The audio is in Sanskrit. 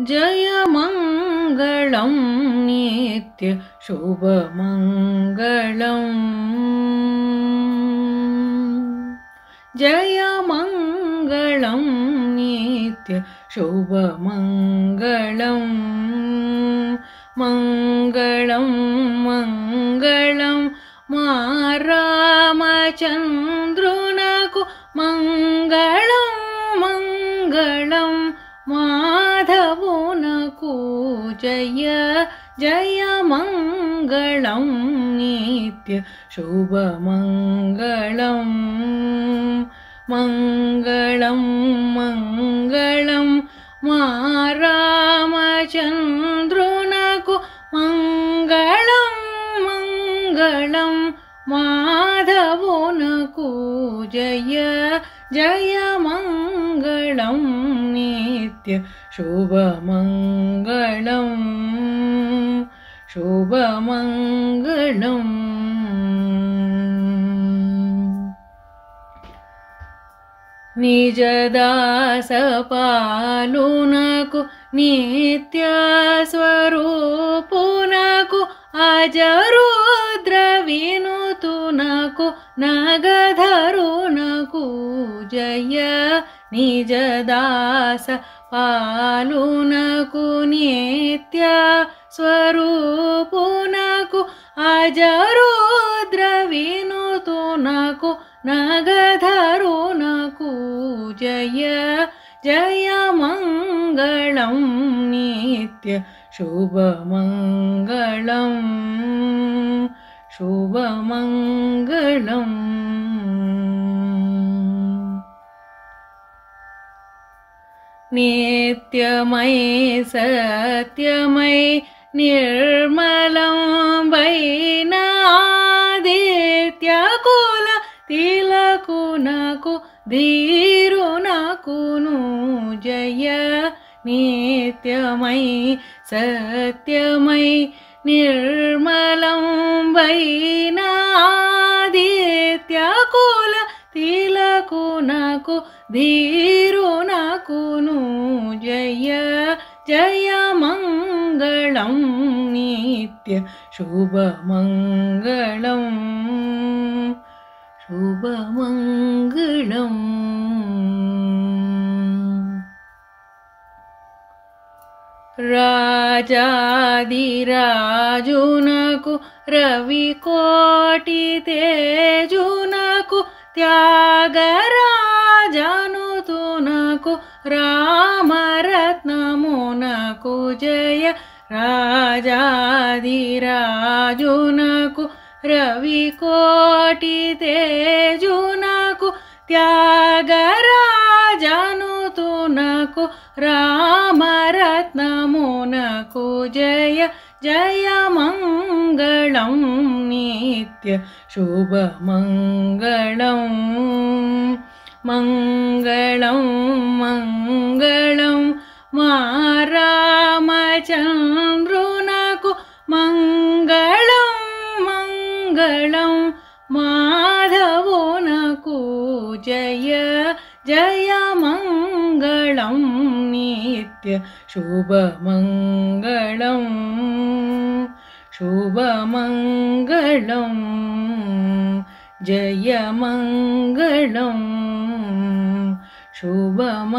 जय मङ्गलं नित्य शुभमङ्गलम् जय मङ्गलं नित्य शुभमङ्गलम् मङ्गलं मङ्गलं मा रामचन्द्रुनकु मङ्गलं मङ्गलं माधवुनकु जय जय मङ्गलं नित्य शुभमङ्गलम् मङ्गलं मङ्गलं मा रामचन्द्रुनकु मङ्गलं मङ्गलं माधवुनकु जय जय मङ्गलं नित्य शुभमङ्गलम् शुभमङ्गलम् निजदास पालुनकु नित्य स्वरूपुनकु अजरुद्र विनुतुनकु नगधरुनकु जय निजदास पालुनकु नित्य स्वरूपुनकु अजरुद्र विनुतुनकु नगधरुनकु जय जय मङ्गलं नित्य शुभमङ्गलम् शुभमङ्गलम् नित्यमय सत्यमय निर्मलं वैनादित्यकुल तिलकुनकु धीरुनकुनु जय नित्यमय सत्यमय निर्मलं वैनादित्यकुल तिलकुनकु धीरुनकुनु जय जय मङ्गलं नित्य शुभमङ्गलम् शुभमङ्गलम् राजाधिराजुनकु रविकोटितेजुनकु त्यागराजनुतुनकु रामरत्नमुनकु जय राजाधिराजुनकु रविकोटितेजुनकु त्यागराजनुतुनकु रामरत्नमुनकु जय जय मङ्गलं नित्य शुभमङ्गलम् मङ्गलं मङ्गलं मा रामचन्द्रुनकु मङ्गलं मङ्गलं माधवुनकु जय जय मङ्गलं नित्य शुभमङ्गलम् शुभमङ्गलम् जय मङ्गलं शुभमङ्गलम्।